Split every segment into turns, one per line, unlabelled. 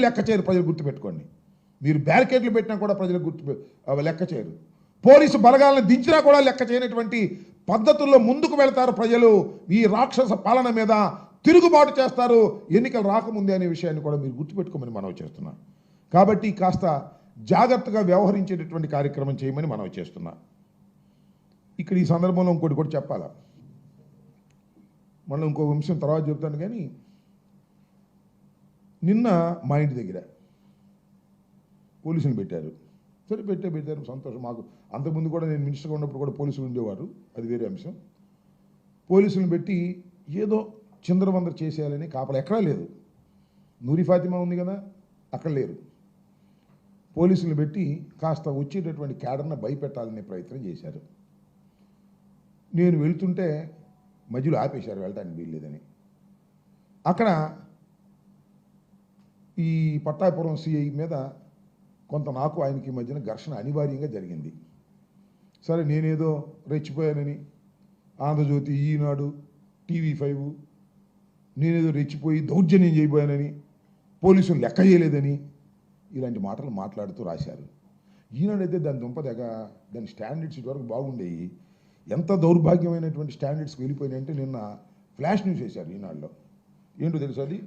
లెక్క చేయరు, ప్రజలు గుర్తుపెట్టుకోండి. మీరు బ్యారికేడ్లు పెట్టినా కూడా ప్రజలు లెక్క చేయరు. పోలీసు బలగాలను దించినా కూడా లెక్క చేయనటువంటి పద్ధతుల్లో ముందుకు వెళ్తారు ప్రజలు. ఈ రాక్షస పాలన మీద తిరుగుబాటు చేస్తారు ఎన్నికలు రాకముందే అనే విషయాన్ని కూడా మీరు గుర్తుపెట్టుకోమని మనవి చేస్తున్నాం. కాబట్టి కాస్త జాగ్రత్తగా వ్యవహరించేటటువంటి కార్యక్రమం చేయమని మనవి చేస్తున్నా. ఇక్కడ ఈ సందర్భంలో ఇంకోటి కూడా చెప్పాలా, మళ్ళీ ఇంకో అంశం తర్వాత చెప్తాను. కానీ నిన్న మా ఇంటి దగ్గర పోలీసులు పెట్టారు. సరే పెట్టారు, సంతోషం. మాకు అంతకుముందు కూడా నేను మినిస్టర్గా ఉన్నప్పుడు కూడా పోలీసులు ఉండేవారు, అది వేరే అంశం. పోలీసులను పెట్టి ఏదో చిందరవందర చేసేయాలని కాపలా ఎక్కడా లేదు. నూరి ఫాతిమా ఉంది కదా, అక్కడ లేరు. పోలీసులను పెట్టి కాస్త వచ్చేటటువంటి క్యాడర్ను భయపెట్టాలనే ప్రయత్నం చేశారు. నేను వెళ్తుంటే మధ్యలో ఆపేశారు, వెళ్ళడానికి వీల్లేదని. అక్కడ ఈ పట్టాపురం సిఐ మీద కొంత నాకు ఆయనకి మధ్యన ఘర్షణ అనివార్యంగా జరిగింది. సరే నేనేదో రెచ్చిపోయానని, ఆంధ్రజ్యోతి, ఈనాడు, TV5 నేనేదో రెచ్చిపోయి దౌర్జన్యం చేయబోయానని, పోలీసులు లెక్క చేయలేదని ఇలాంటి మాటలు మాట్లాడుతూ రాశారు. ఈనాడైతే దాని దుంపదగ, దాని స్టాండర్డ్స్ ఇటువరకు బాగుండేవి. ఎంత దౌర్భాగ్యమైనటువంటి స్టాండర్డ్స్కి వెళ్ళిపోయినాయంటే నిన్న ఫ్లాష్ న్యూస్ వేశారు ఈనాడులో. ఏంటో తెలుసు, అది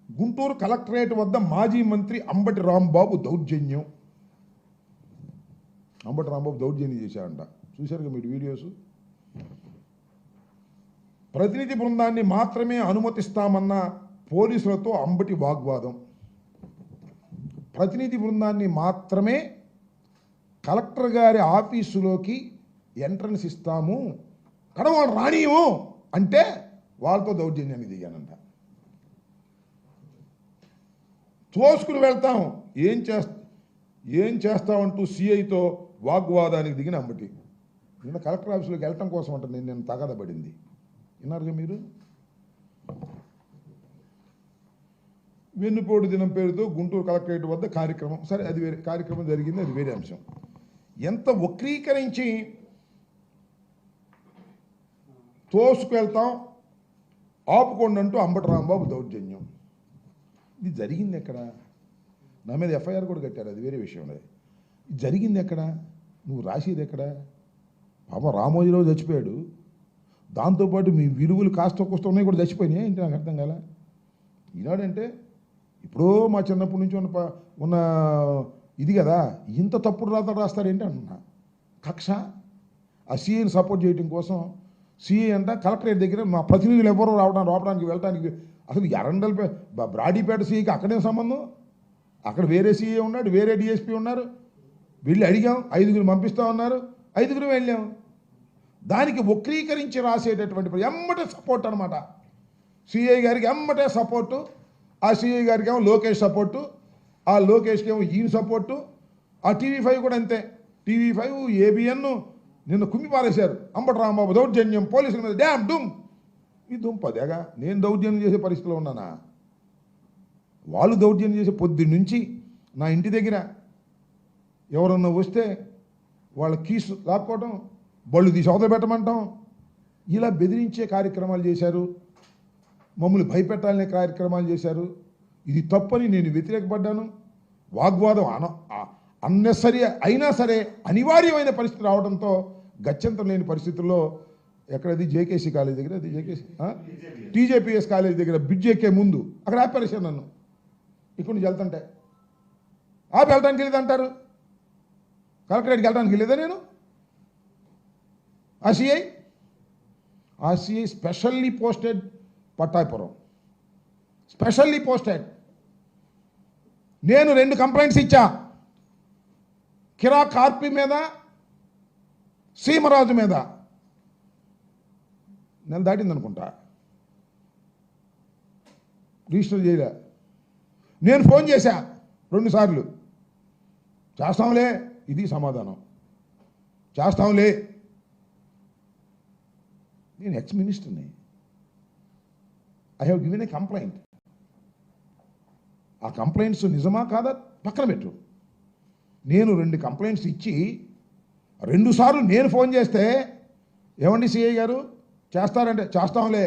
గుంటూరు కలెక్టరేట్ వద్ద మాజీ మంత్రి అంబటి రాంబాబు దౌర్జన్యం. అంబటి రాంబాబు దౌర్జన్యం చేశారంట. చూశారుగా మీరు వీడియోస్. ప్రతినిధి బృందాన్ని మాత్రమే అనుమతిస్తామన్న పోలీసులతో అంబటి వాగ్వాదం. ప్రతినిధి బృందాన్ని మాత్రమే కలెక్టర్ గారి ఆఫీసులోకి ఎంట్రన్స్ ఇస్తాము, కడవాళ్ళు రానియము అంటే వాళ్ళతో దౌర్జన్యాన్ని దిగానంట. తోసుకుని వెళ్తాం, ఏం చేస్తామంటూ సిఐతో వాగ్వాదానికి దిగిన అంబటి. నిన్న కలెక్టర్ ఆఫీసులోకి వెళ్ళటం కోసం అంట నేను తగాదపడింది. విన్నారుగా మీరు. వెన్నుపోటు దినం పేరుతో గుంటూరు కలెక్టరేట్ వద్ద కార్యక్రమం. సరే, అది వేరే కార్యక్రమం జరిగింది, అది వేరే అంశం. ఎంత వక్రీకరించి తోసుకెళ్తాం, ఆపుకోండి అంటూ అంబటి రాంబాబు దౌర్జన్యం. ఇది జరిగింది ఎక్కడ? నా మీద FIR కూడా కట్టారు, అది వేరే విషయం. అది జరిగింది ఎక్కడ? నువ్వు రాసేది ఎక్కడ? పాపం రామోజీరావు చచ్చిపోయాడు, దాంతోపాటు మీ విలువలు కాస్త కోస్త ఉన్నాయి కూడా చచ్చిపోయినాయి. ఏంటి నాకు అర్థం కాల. ఈనాడంటే ఇప్పుడో మా చిన్నప్పటి నుంచి ఉన్న ఇది కదా, ఇంత తప్పుడు రాతలు రాస్తారేంటి అంటున్నా. కక్ష. ఆ సిఐని సపోర్ట్ చేయడం కోసం సిఐ అంట కలెక్టరేట్ దగ్గర మా ప్రతినిధులు ఎవరో రావడానికి వెళ్ళడానికి. అసలు ఎరండల్ బ్రాడీపేట సిఐకి అక్కడే సంబంధం. అక్కడ వేరే సిఐ ఉన్నాడు, వేరే DSP ఉన్నారు. వెళ్ళి అడిగాం, 5గురు పంపిస్తా ఉన్నారు, 5గురు వెళ్ళాం. దానికి వక్రీకరించి రాసేటటువంటి ఎమ్మటే సపోర్ట్ అనమాట. సిఐ గారికి ఎమ్మటే సపోర్టు, ఆ సిఐ గారికి ఏమో లోకేష్ సపోర్టు, ఆ లోకేష్కి ఏమో ఈయన సపోర్టు. ఆ TV5 కూడా అంతే. TV5, ABN నిన్న కుమ్మి పారేశారు. అంబటి రాంబాబు దౌర్జన్యం, పోలీసుల మీద డ్యామ్ డుమ్. ఈ దుంపదేగా నేను దౌర్జన్యం చేసే పరిస్థితిలో ఉన్నానా? వాళ్ళు దౌర్జన్యం చేసే పొద్దున్న నుంచి నా ఇంటి దగ్గర ఎవరన్నా వస్తే వాళ్ళ కీసు లాక్కోవటం, బళ్ళు తీసి అవతల పెట్టమంటాం, ఇలా బెదిరించే కార్యక్రమాలు చేశారు. మమ్మల్ని భయపెట్టాలనే కార్యక్రమాలు చేశారు. ఇది తప్పని నేను వ్యతిరేకపడ్డాను. వాగ్వాదం అన్నెసరీ అయినా సరే అనివార్యమైన పరిస్థితి రావడంతో గత్యంతరం లేని పరిస్థితుల్లో ఎక్కడది JKC కాలేజ్ దగ్గర, అది JKC TJPS కాలేజ్ దగ్గర బ్రిడ్జ్ ఎక్కే ముందు అక్కడ ఆపరేషన్ నన్ను. ఇక్కడ నుంచి వెళ్తుంటే వెళ్ళటానికి వెళ్ళేది అంటారు. కలెక్టరేట్కి వెళ్ళడానికి వెళ్ళేదా నేను? ఆ CI specially posted Pattapuram, specially posted. నేను 2 కంప్లైంట్స్ ఇచ్చా, కిరా కార్పి మీద, సీమరాజు మీద. నెల దాటింది అనుకుంటా, రిజిస్టర్ చేయలే. నేను ఫోన్ చేశా 2 సార్లు, చేస్తాంలే, ఇది సమాధానం, చేస్తాంలే. నేను ఎక్స్-మినిస్టర్ని. I have given a complaint. ఆ కంప్లైంట్స్ నిజమా కాదా పక్కన పెట్టు. నేను 2 కంప్లైంట్స్ ఇచ్చి 2 సార్లు నేను ఫోన్ చేస్తే, ఏమండి సిఐ గారు చేస్తారంటే చేస్తాంలే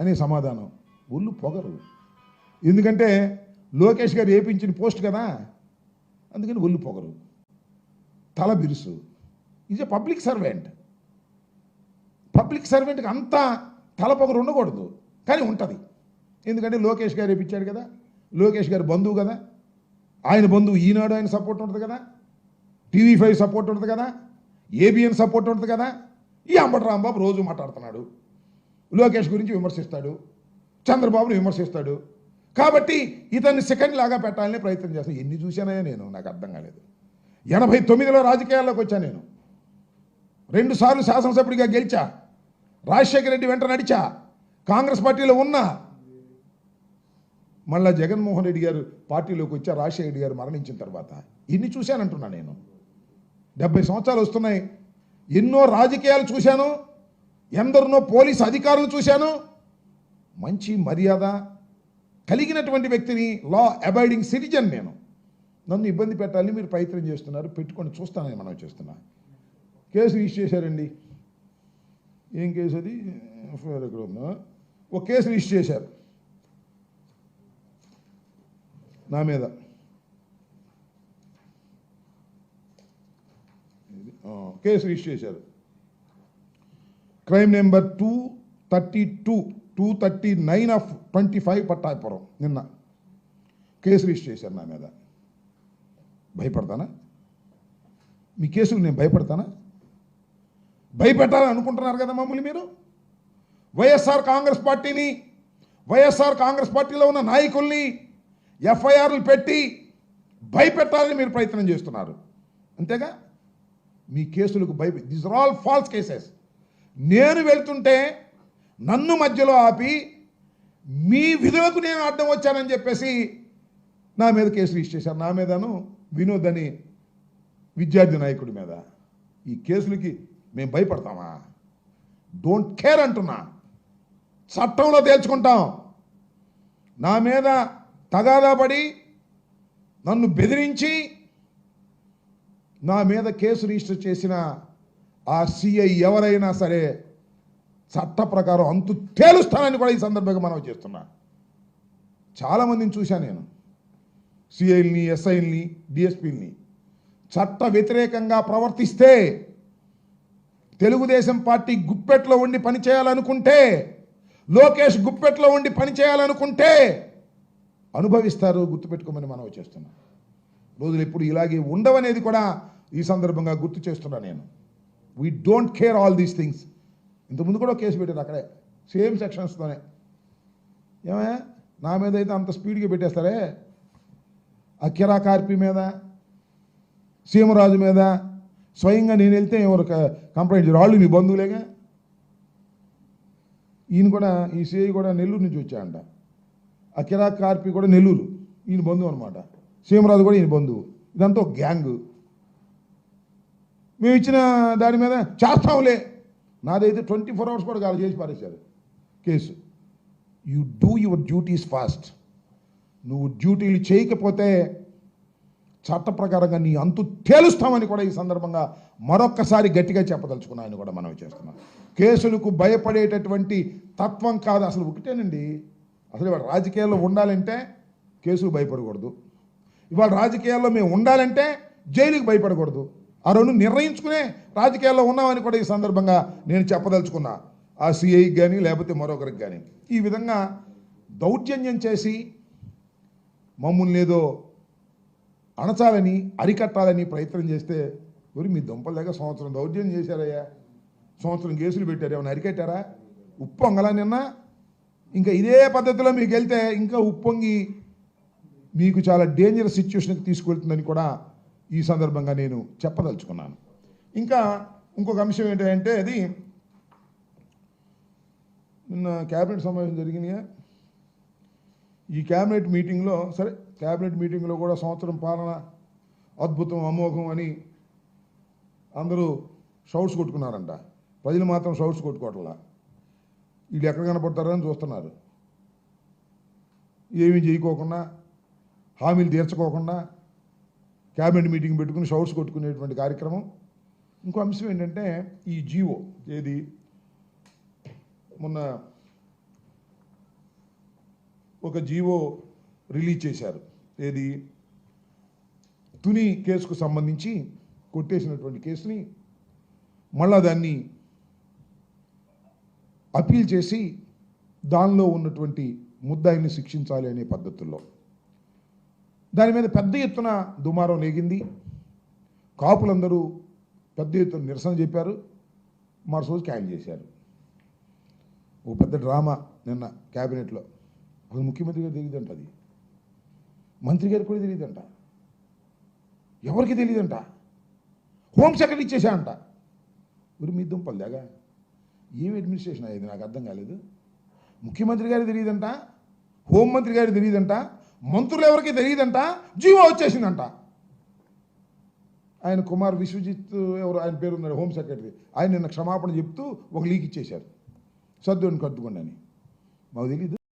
అనే సమాధానం. ఒళ్ళు పొగరు. ఎందుకంటే లోకేష్ గారు ఏపించిన పోస్ట్ కదా, అందుకని ఒళ్ళు పొగరు, తల బిరుసు. Is a public servant. Public సర్వెంట్కి అంతా తల పొగరు ఉండకూడదు, కానీ ఉంటుంది. ఎందుకంటే లోకేష్ గారు ఏపించాడు కదా, లోకేష్ గారు బంధువు కదా, ఆయన బంధువు ఈనాడు ఆయన సపోర్ట్ ఉంటుంది కదా, TV5 సపోర్ట్ ఉంటుంది కదా, ABN సపోర్ట్ ఉంటుంది కదా. ఈ అంబటి రాంబాబు రోజు మాట్లాడుతున్నాడు, లోకేష్ గురించి విమర్శిస్తాడు, చంద్రబాబుని విమర్శిస్తాడు. కాబట్టి ఇతన్ని సెకండ్ లాగా పెట్టాలని ప్రయత్నం చేస్తాను. ఎన్ని చూశానో నేను, నాకు అర్థం కాలేదు. 89లో రాజకీయాల్లోకి వచ్చా నేను, 2 సార్లు శాసనసభ్యుడిగా గెలిచా, రాజశేఖర రెడ్డి వెంట నడిచా, కాంగ్రెస్ పార్టీలో ఉన్నా. మళ్ళా జగన్మోహన్ రెడ్డి గారు పార్టీలోకి వచ్చా, రాజశేఖర రెడ్డి గారు మరణించిన తర్వాత. ఇన్ని చూశానంటున్నా నేను. 70 సంవత్సరాలు వస్తున్నాయి, ఎన్నో రాజకీయాలు చూశాను, ఎందరినో పోలీసు అధికారులు చూశాను. మంచి మర్యాద కలిగినటువంటి వ్యక్తిని, లా అబైడింగ్ సిటిజన్ నేను. నన్ను ఇబ్బంది పెట్టాలని మీరు ప్రయత్నం చేస్తున్నారు, పెట్టుకొని చూస్తానని మనం చేస్తున్నా. కేసు రిజిస్టర్ చేశారండి. ఏం కేసు అది? ఎఫ్ఐఆర్ ఎక్కడ ఉందా? ఒక కేసు రిజిస్టర్ చేశారు నా మీద. కేసు రిజిస్టర్ చేశారు. Crime number 239/25 Pattapuram. నిన్న కేసు రిజిస్టర్ చేశారు నా మీద. భయపడతానా? మీ కేసుకు నేను భయపడతానా? భయపెట్టాలని అనుకుంటున్నారు కదా మమ్మల్ని మీరు. వైఎస్ఆర్ కాంగ్రెస్ పార్టీని, వైఎస్ఆర్ కాంగ్రెస్ పార్టీలో ఉన్న నాయకుల్ని ఎఫ్ఐఆర్లు పెట్టి భయపెట్టాలని మీరు ప్రయత్నం చేస్తున్నారు, అంతేగా? మీ కేసులకు these are all false cases. నేను వెళ్తుంటే నన్ను మధ్యలో ఆపి మీ విధులకు నేను అడ్డం వచ్చానని చెప్పేసి నా మీద కేసు రిజిస్టర్ చేశారు. నా మీదను వినోద్ అని విద్యార్థి నాయకుడి మీద. ఈ కేసులకి మేము భయపడతామా? డోంట్ కేర్ అంటున్నా. చట్టంలో తేల్చుకుంటాం. నా మీద తగాదా పడి నన్ను బెదిరించి నా మీద కేసు రిజిస్టర్ చేసిన ఆ సిఐ ఎవరైనా సరే చట్ట ప్రకారం అంతు తేలుస్తానని కూడా ఈ సందర్భంగా మనం చేస్తున్నా. చాలామందిని చూశాను నేను, సిఐల్ని, ఎస్ఐల్ని, డిఎస్పీల్ని. చట్ట వ్యతిరేకంగా ప్రవర్తిస్తే, తెలుగుదేశం పార్టీ గుప్పెట్లో ఉండి పనిచేయాలనుకుంటే, లోకేష్ గుప్పెట్లో ఉండి పనిచేయాలనుకుంటే అనుభవిస్తారు, గుర్తుపెట్టుకోమని మనం చేస్తున్నాం. రోజులు ఎప్పుడు ఇలాగే ఉండవనేది కూడా ఈ సందర్భంగా గుర్తు చేస్తున్నా నేను. We don't care all these things. ఇంతకుముందు కూడా కేసు పెట్టారు అక్కడే, సేమ్ సెక్షన్స్తోనే. ఏమయ్యా, నా మీద అయితే అంత స్పీడ్గా పెట్టేస్తారే. ఆ కిరా కార్పి మీద, సీమరాజు మీద స్వయంగా నేను వెళ్తే ఎవరు కంప్లైంట్ చేయరు, వాళ్ళు మీ బంధువులేగా. ఈయన కూడా, ఈ సిఐ కూడా నెల్లూరు నుంచి వచ్చాయంట. ఆ కిరా కార్పి కూడా నెల్లూరు, ఈయన బంధువు అనమాట. సీమరాజు కూడా ఈయన బంధువు. ఇదంతా ఒక గ్యాంగు. మేము ఇచ్చిన దాని మీద చేస్తాంలే. నాదైతే 24 hours కూడా కాదు, చేసి పారేశారు case. You do your duties fast. నువ్వు డ్యూటీలు చేయకపోతే చట్ట ప్రకారంగా నీ అంతు తేలుస్తామని కూడా ఈ సందర్భంగా మరొక్కసారి గట్టిగా చెప్పదలుచుకున్నాయని కూడా మనం చేస్తున్నాం. కేసులకు భయపడేటటువంటి తత్వం కాదు అసలు. ఒకటేనండి, అసలు ఇవాళ రాజకీయాల్లో ఉండాలంటే కేసులు భయపడకూడదు. ఇవాళ రాజకీయాల్లో మేము ఉండాలంటే జైలుకి భయపడకూడదు. ఆ రెండు నిర్ణయించుకునే రాజకీయాల్లో ఉన్నామని కూడా ఈ సందర్భంగా నేను చెప్పదలుచుకున్నా. ఆ సిఐకి కానీ లేకపోతే మరొకరికి కానీ ఈ విధంగా దౌర్జన్యం చేసి మమ్మల్ని ఏదో అణచాలని, అరికట్టాలని ప్రయత్నం చేస్తే, మరి మీ దుంపల దగ్గర సంవత్సరం దౌర్జన్యం చేశారయ్యా, సంవత్సరం కేసులు పెట్టారు, ఏమైనా అరికట్టారా? ఉప్పొంగలా నిన్న. ఇంకా ఇదే పద్ధతిలో మీకు వెళ్తే ఇంకా ఉప్పొంగి మీకు చాలా డేంజరస్ సిచ్యువేషన్కి తీసుకెళ్తుందని కూడా ఈ సందర్భంగా నేను చెప్పదలుచుకున్నాను. ఇంకా ఇంకొక అంశం ఏంటంటే, అది నిన్న క్యాబినెట్ సమావేశం జరిగినాయా. ఈ క్యాబినెట్ మీటింగ్లో, సరే క్యాబినెట్ మీటింగ్లో కూడా సంవత్సరం పాలన అద్భుతం, అమోఘం అని అందరూ షౌట్స్ కొట్టుకున్నారంట. ప్రజలు మాత్రం షౌట్స్ కొట్టుకోవట్లా. వీళ్ళు ఎక్కడ కనపడతారని చూస్తున్నారు. ఏమీ చేయకోకుండా, హామీలు తీర్చుకోకుండా క్యాబినెట్ మీటింగ్ పెట్టుకుని షౌట్స్ కొట్టుకునేటువంటి కార్యక్రమం. ఇంకో అంశం ఏంటంటే, ఈ జీవో ఏది మొన్న ఒక జీవో రిలీజ్ చేశారు. ఏది తుని కేసుకు సంబంధించి కొట్టేసినటువంటి కేసుని మళ్ళా దాన్ని అపీల్ చేసి దానిలో ఉన్నటువంటి ముద్దాయిని శిక్షించాలి అనే పద్ధతుల్లో దాని మీద పెద్ద ఎత్తున దుమారం లేగింది. కాపులందరూ పెద్ద ఎత్తున నిరసన చెప్పారు, మరుసోజు క్యాన్సిల్ చేశారు. ఓ పెద్ద డ్రామా నిన్న క్యాబినెట్లో. అసలు ముఖ్యమంత్రి గారు తెలియదంట, అది మంత్రి గారికి కూడా తెలియదంట, ఎవరికి తెలియదంట, హోమ్ సెక్రటరీ ఇచ్చేసాయంట. ఊరి మీ దుంపలు దాగా ఏం అడ్మినిస్ట్రేషన్ అయ్యేది నాకు అర్థం కాలేదు. ముఖ్యమంత్రి గారికి తెలియదంట, హోంమంత్రి గారికి తెలియదంట, మంత్రులు ఎవరికి తెలియదంట, జీవో వచ్చేసిందంట. ఆయన కుమార్ విశ్వజిత్ ఎవరు ఆయన పేరు ఉన్నారు హోమ్ సెక్రటరీ, ఆయన నిన్న క్షమాపణ చెప్తూ ఒక లీక్ ఇచ్చేశారు, సర్దుని కద్దుకోండి అని. మాకు తెలీదు.